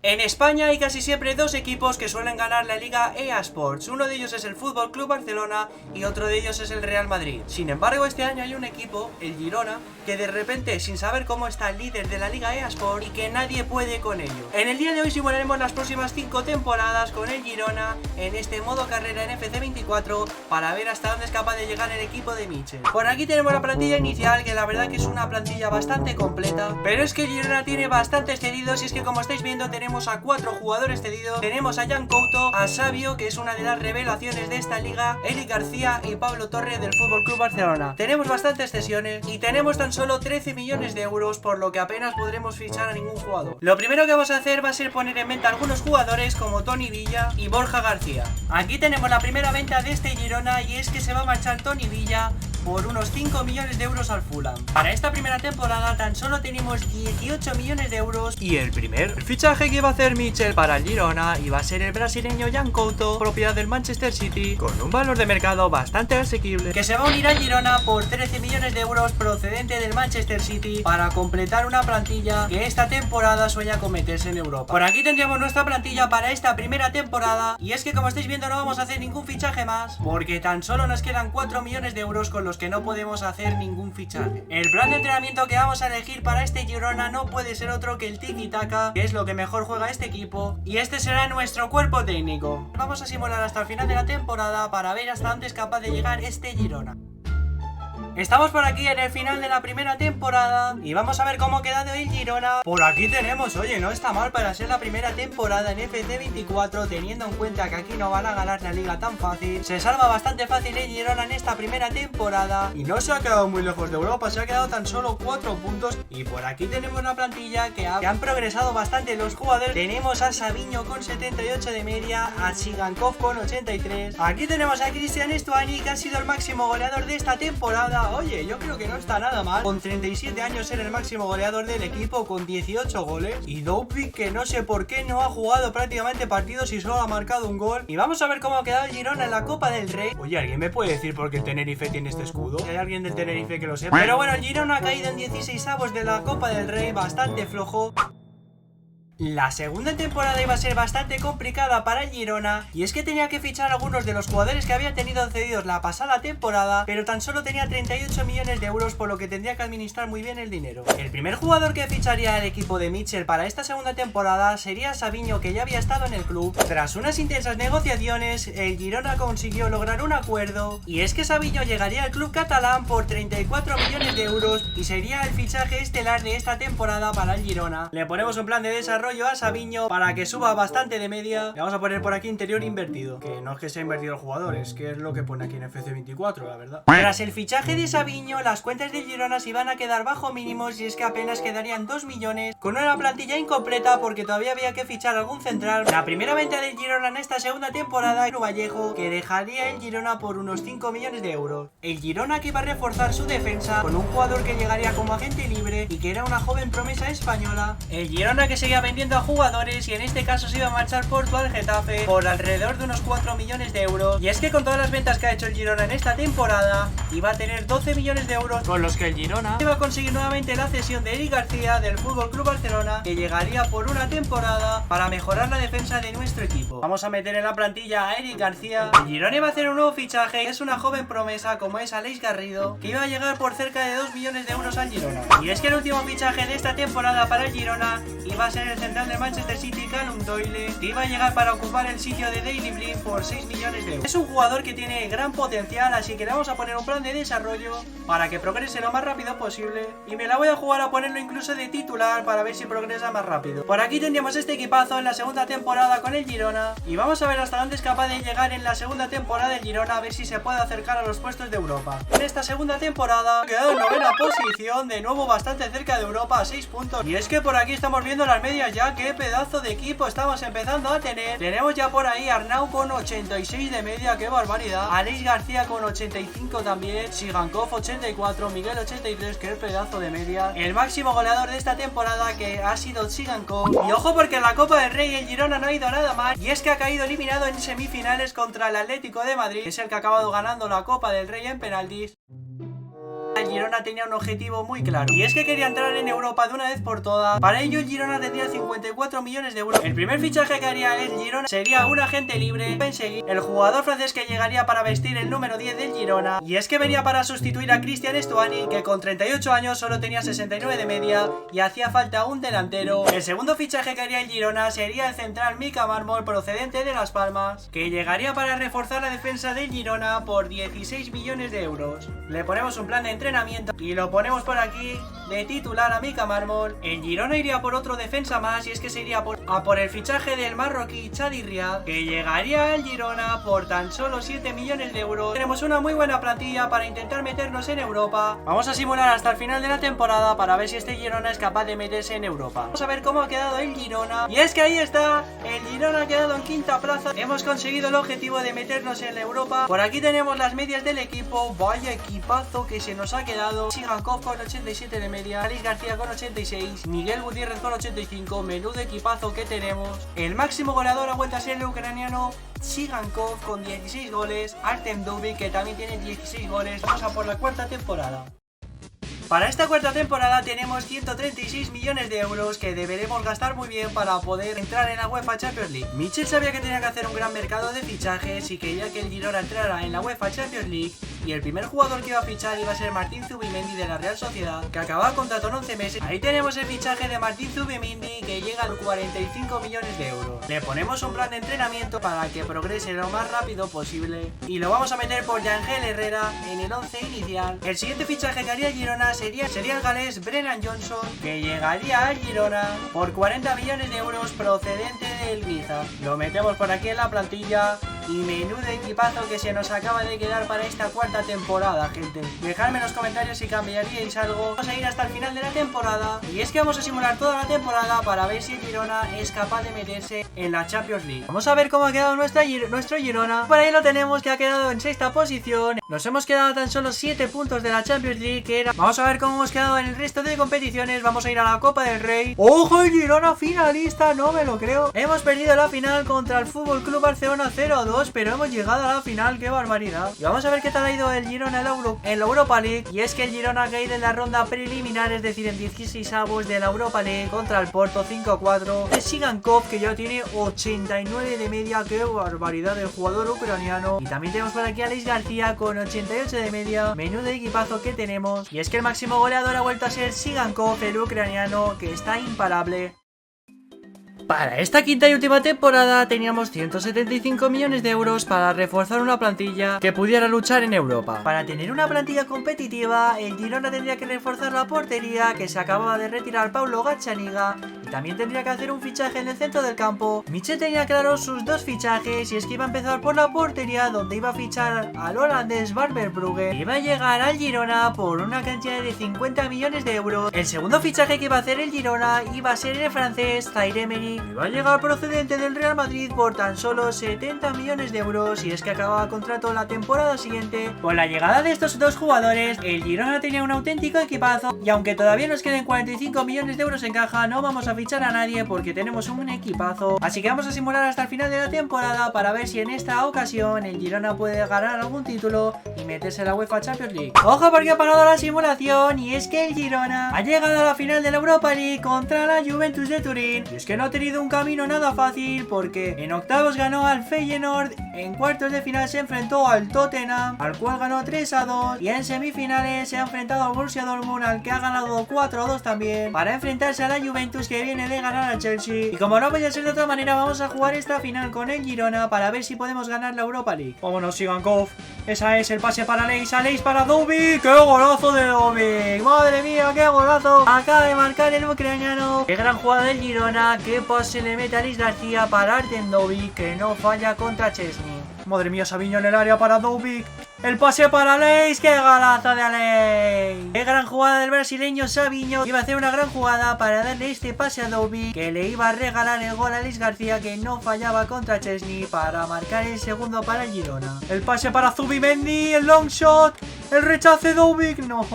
En España hay casi siempre dos equipos que suelen ganar la Liga EA Sports. Uno de ellos es el Fútbol Club Barcelona y otro de ellos es el Real Madrid. Sin embargo, este año hay un equipo, el Girona, que de repente, sin saber cómo está el líder de la Liga EA Sports y que nadie puede con ello. En el día de hoy simularemos las próximas 5 temporadas con el Girona en este modo carrera en FC24 para ver hasta dónde es capaz de llegar el equipo de Michel. Por aquí tenemos la plantilla inicial, que la verdad que es una plantilla bastante completa, pero es que el Girona tiene bastantes cedidos y es que, como estáis viendo, tenemos a 4 jugadores cedidos. Tenemos a Jan Couto, a Savio, que es una de las revelaciones de esta liga, Eric García y Pablo Torre del Fútbol Club Barcelona. Tenemos bastantes cesiones y tenemos tan solo 13 millones de euros, por lo que apenas podremos fichar a ningún jugador. Lo primero que vamos a hacer va a ser poner en venta algunos jugadores como Tony Villa y Borja García. Aquí tenemos la primera venta de este Girona y es que se va a marchar Tony Villa por unos 5 millones de euros al Fulham. Para esta primera temporada tan solo tenemos 18 millones de euros y el primer fichaje que va a hacer Michel para el Girona iba a ser el brasileño Jan Couto, propiedad del Manchester City, con un valor de mercado bastante asequible, que se va a unir al Girona por 13 millones de euros procedente del Manchester City para completar una plantilla que esta temporada sueña con meterse en Europa. Por aquí tendríamos nuestra plantilla para esta primera temporada y es que, como estáis viendo, no vamos a hacer ningún fichaje más porque tan solo nos quedan 4 millones de euros con los que no podemos hacer ningún fichaje. El plan de entrenamiento que vamos a elegir para este Girona no puede ser otro que el tiki-taka, que es lo que mejor juega este equipo, y este será nuestro cuerpo técnico. Vamos a simular hasta el final de la temporada para ver hasta dónde es capaz de llegar este Girona. Estamos por aquí en el final de la primera temporada y vamos a ver cómo ha quedado el Girona. Por aquí tenemos, oye, no está mal para ser la primera temporada en FC24, teniendo en cuenta que aquí no van a ganar la liga tan fácil. Se salva bastante fácil el Girona en esta primera temporada y no se ha quedado muy lejos de Europa, se ha quedado tan solo 4 puntos. Y por aquí tenemos una plantilla que han progresado bastante los jugadores. Tenemos a Savinho con 78 de media, a Sigankov con 83. Aquí tenemos a Cristian Stuani, que ha sido el máximo goleador de esta temporada. Oye, yo creo que no está nada mal. Con 37 años era el máximo goleador del equipo con 18 goles. Y Dovbyk, que no sé por qué no ha jugado prácticamente partidos y solo ha marcado un gol. Y vamos a ver cómo ha quedado el Girona en la Copa del Rey. Oye, ¿alguien me puede decir por qué el Tenerife tiene este escudo? ¿Hay alguien del Tenerife que lo sepa? Pero bueno, el Girona ha caído en 16avos de la Copa del Rey, bastante flojo. La segunda temporada iba a ser bastante complicada para el Girona y es que tenía que fichar a algunos de los jugadores que había tenido cedidos la pasada temporada, pero tan solo tenía 38 millones de euros, por lo que tendría que administrar muy bien el dinero. El primer jugador que ficharía el equipo de Michel para esta segunda temporada sería Savinho, que ya había estado en el club. Tras unas intensas negociaciones, el Girona consiguió lograr un acuerdo y es que Savinho llegaría al club catalán por 34 millones de euros y sería el fichaje estelar de esta temporada para el Girona. Le ponemos un plan de desarrollo a Savinho para que suba bastante de media. Le vamos a poner por aquí interior invertido, que no es que sea invertido el jugador, es que es lo que pone aquí en FC24, la verdad. Tras el fichaje de Savinho, las cuentas del Girona se iban a quedar bajo mínimos y es que apenas quedarían 2 millones con una plantilla incompleta porque todavía había que fichar algún central. La primera venta del Girona en esta segunda temporada era Vallejo, que dejaría el Girona por unos 5 millones de euros. El Girona que iba a reforzar su defensa con un jugador que llegaría como agente libre y que era una joven promesa española. El Girona que seguía vendiendo a jugadores y en este caso se iba a marchar Porto al Getafe por alrededor de unos 4 millones de euros. Y es que con todas las ventas que ha hecho el Girona en esta temporada iba a tener 12 millones de euros, con los que el Girona iba a conseguir nuevamente la cesión de Eric García del Fútbol Club Barcelona, que llegaría por una temporada para mejorar la defensa de nuestro equipo. Vamos a meter en la plantilla a Eric García. El Girona iba a hacer un nuevo fichaje, es una joven promesa como es Aleix Garrido, que iba a llegar por cerca de 2 millones de euros al Girona. Y es que el último fichaje de esta temporada para el Girona iba a ser el central de Manchester City, Callum Doyle, que iba a llegar para ocupar el sitio de Daley Blind por 6 millones de euros. Es un jugador que tiene gran potencial, así que le vamos a poner un plan de desarrollo para que progrese lo más rápido posible y me la voy a jugar a ponerlo incluso de titular para ver si progresa más rápido. Por aquí tendríamos este equipazo en la segunda temporada con el Girona y vamos a ver hasta dónde es capaz de llegar en la segunda temporada el Girona, a ver si se puede acercar a los puestos de Europa. En esta segunda temporada ha quedado en novena posición, de nuevo bastante cerca de Europa, a 6 puntos. Y es que por aquí estamos viendo las medias ya, qué pedazo de equipo estamos empezando a tener. Tenemos ya por ahí Arnau con 86 de media, qué barbaridad. Aleix García con 85 también, Sigankov 84, Miguel 83, qué pedazo de media. El máximo goleador de esta temporada que ha sido Sigankov. Y ojo, porque en la Copa del Rey el Girona no ha ido nada mal y es que ha caído eliminado en semifinales contra el Atlético de Madrid, que es el que ha acabado ganando la Copa del Rey en penaltis. El Girona tenía un objetivo muy claro, y es que quería entrar en Europa de una vez por todas. Para ello el Girona tendría 54 millones de euros. El primer fichaje que haría el Girona sería un agente libre, Pensegui, el jugador francés que llegaría para vestir el número 10 del Girona, y es que venía para sustituir a Cristian Stuani, que con 38 años solo tenía 69 de media y hacía falta un delantero. El segundo fichaje que haría el Girona sería el central Mika Mármol, procedente de Las Palmas, que llegaría para reforzar la defensa del Girona por 16 millones de euros. Le ponemos un plan de entrenamiento y lo ponemos por aquí de titular a Mika Mármol. El Girona iría por otro defensa más, y es que se iría por el fichaje del marroquí Chadi Riad, que llegaría al Girona por tan solo 7 millones de euros. Tenemos una muy buena plantilla para intentar meternos en Europa. Vamos a simular hasta el final de la temporada para ver si este Girona es capaz de meterse en Europa. Vamos a ver cómo ha quedado el Girona, y es que ahí está, el Girona ha quedado en quinta plaza. Hemos conseguido el objetivo de meternos en la Europa. Por aquí tenemos las medias del equipo. Vaya equipazo que se nos ha quedado. Sigankov con 87 de media, Alex García con 86, Miguel Gutiérrez con 85. Menudo equipazo que tenemos. El máximo goleador ha vuelto a ser el ucraniano Sigankov con 16 goles, Artem Dubik, que también tiene 16 goles. Vamos a por la cuarta temporada. Para esta cuarta temporada tenemos 136 millones de euros que deberemos gastar muy bien para poder entrar en la UEFA Champions League. Michel sabía que tenía que hacer un gran mercado de fichajes y quería que el Girona entrara en la UEFA Champions League, y el primer jugador que iba a fichar iba a ser Martín Zubimendi de la Real Sociedad, que acababa contrato en 11 meses. Ahí tenemos el fichaje de Martín Zubimendi, que llega a 45 millones de euros. Le ponemos un plan de entrenamiento para que progrese lo más rápido posible y lo vamos a meter por Yangel Herrera en el 11 inicial. El siguiente fichaje que haría Girona sería el galés Brennan Johnson, que llegaría al Girona por 40 millones de euros, procedente del Ibiza. Lo metemos por aquí en la plantilla. Y menudo equipazo que se nos acaba de quedar para esta cuarta temporada, gente. Dejadme en los comentarios si cambiaríais algo. Vamos a ir hasta el final de la temporada, y es que vamos a simular toda la temporada para ver si el Girona es capaz de meterse en la Champions League. Vamos a ver cómo ha quedado nuestro Girona. Por ahí lo tenemos, que ha quedado en sexta posición. Nos hemos quedado tan solo 7 puntos de la Champions League, que era... Vamos a ver cómo hemos quedado en el resto de competiciones. Vamos a ir a la Copa del Rey. ¡Ojo, el Girona finalista! No me lo creo. Hemos perdido la final contra el FC Barcelona 0-2, pero hemos llegado a la final. ¡Qué barbaridad! Y vamos a ver qué tal ha ido el Girona en la Europa League. Y es que el Girona ha caído en la ronda preliminar, es decir, en 16avos de la Europa League, contra el Porto 5-4. El Sigankov, que ya tiene 89 de media. ¡Qué barbaridad del jugador ucraniano! Y también tenemos por aquí a Alex García con 88 de media. Menudo equipazo que tenemos. Y es que el máximo goleador ha vuelto a ser Sigankov, el ucraniano, que está imparable. Para esta quinta y última temporada teníamos 175 millones de euros para reforzar una plantilla que pudiera luchar en Europa. Para tener una plantilla competitiva, el Girona tendría que reforzar la portería, que se acababa de retirar Paulo Gazzaniga, y también tendría que hacer un fichaje en el centro del campo. Michel tenía claro sus dos fichajes, y es que iba a empezar por la portería, donde iba a fichar al holandés Barber Brugge, y iba a llegar al Girona por una cantidad de 50 millones de euros. El segundo fichaje que iba a hacer el Girona iba a ser el francés Zaire Emery, y va a llegar procedente del Real Madrid por tan solo 70 millones de euros, y es que acababa contrato la temporada siguiente. Con la llegada de estos dos jugadores, el Girona tenía un auténtico equipazo, y aunque todavía nos queden 45 millones de euros en caja, no vamos a fichar a nadie porque tenemos un equipazo. Así que vamos a simular hasta el final de la temporada para ver si en esta ocasión el Girona puede ganar algún título y meterse en la UEFA Champions League. Ojo, porque ha parado la simulación, y es que el Girona ha llegado a la final de la Europa League contra la Juventus de Turín, y es que no ha tenido un camino nada fácil, porque en octavos ganó al Feyenoord, en cuartos de final se enfrentó al Tottenham, al cual ganó 3-2, y en semifinales se ha enfrentado al Borussia Dortmund, al que ha ganado 4-2 también, para enfrentarse a la Juventus, que viene de ganar al Chelsea. Y como no podía ser de otra manera, vamos a jugar esta final con el Girona para ver si podemos ganar la Europa League. Vámonos, Sigankov. Esa es el pase para Alex para Dubik. ¡Qué golazo de Dubik! ¡Madre mía, qué golazo! Acaba de marcar el ucraniano. ¡Qué gran jugada del Girona! ¡Qué pase le mete a Alex García para Artem Dubik, que no falla contra Chesney! Madre mía, Savinho en el área para Dubik. El pase para Alex. ¡Qué golazo de Alex! ¡Qué gran jugada del brasileño Savinho! Iba a hacer una gran jugada para darle este pase a Dubik, que le iba a regalar el gol a Alex García, que no fallaba contra Chesney, para marcar el segundo para el Girona. El pase para Zubimendi. El long shot. El rechace de Dubik. No.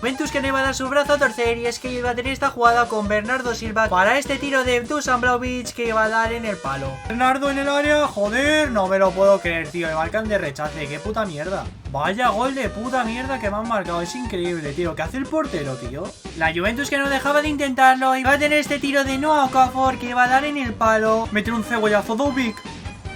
Juventus que no iba a dar su brazo a torcer, y es que iba a tener esta jugada con Bernardo Silva para este tiro de Dusan Vlahovic que iba a dar en el palo. Bernardo en el área, joder, no me lo puedo creer, tío, me marcan de rechace, qué puta mierda. Vaya gol de puta mierda que me han marcado, es increíble, tío. ¿Qué hace el portero, tío? La Juventus que no dejaba de intentarlo y va a tener este tiro de Noah Okafor que va a dar en el palo. Mete un cebollazo Dubik.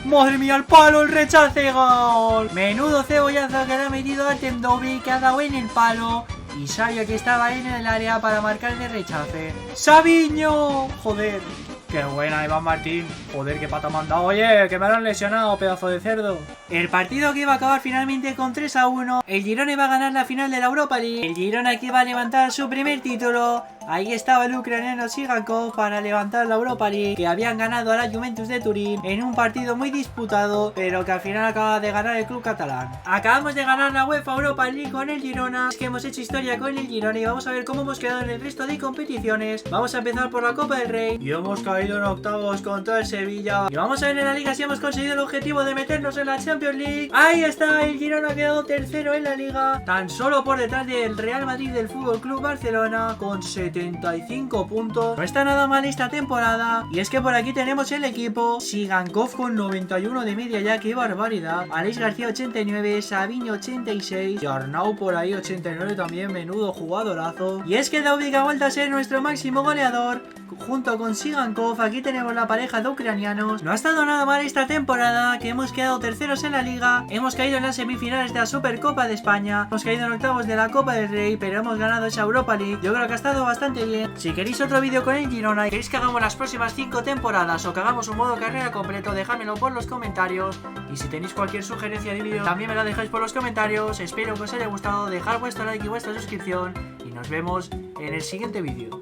¡Madre mía, el palo, el rechace, gol! Menudo cebollazo que le ha metido Artem Dubik, que ha dado en el palo. Y Sabio que estaba en el área para marcar de rechace. ¡Sabiño! Joder. ¡Qué buena, Iván Martín! Joder, qué pata me han dado. Oye, que me lo han lesionado, pedazo de cerdo. El partido que iba a acabar finalmente con 3-1. El Girona iba a ganar la final de la Europa League. El Girona que iba a levantar su primer título. Ahí estaba el ucraniano Sigankov para levantar la Europa League, que habían ganado a la Juventus de Turín en un partido muy disputado, pero que al final acaba de ganar el club catalán. Acabamos de ganar la UEFA Europa League con el Girona. Es que hemos hecho historia con el Girona y vamos a ver cómo hemos quedado en el resto de competiciones. Vamos a empezar por la Copa del Rey. Y hemos caído en octavos contra el Sevilla. Y vamos a ver en la Liga si hemos conseguido el objetivo de meternos en la Champions League. Ahí está, el Girona ha quedado tercero en la Liga, tan solo por detrás del Real Madrid del Fútbol Club Barcelona con 75 puntos. No está nada mal esta temporada. Y es que por aquí tenemos el equipo. Sigankov con 91 de media ya, qué barbaridad. Alex García 89, Sabiño 86 y Arnau por ahí 89 también, menudo jugadorazo. Y es que Dubik ha vuelto a ser nuestro máximo goleador junto con Sigankov. Aquí tenemos la pareja de ucranianos. No ha estado nada mal esta temporada, que hemos quedado terceros en la Liga. Hemos caído en las semifinales de la Supercopa de España. Hemos caído en octavos de la Copa del Rey, pero hemos ganado esa Europa League. Yo creo que ha estado bastante bien. Si queréis otro vídeo con el Girona y queréis que hagamos las próximas 5 temporadas o que hagamos un modo carrera completo, dejádmelo por los comentarios. Y si tenéis cualquier sugerencia de vídeo, también me la dejáis por los comentarios. Espero que os haya gustado, dejad vuestro like y vuestra suscripción y nos vemos en el siguiente vídeo.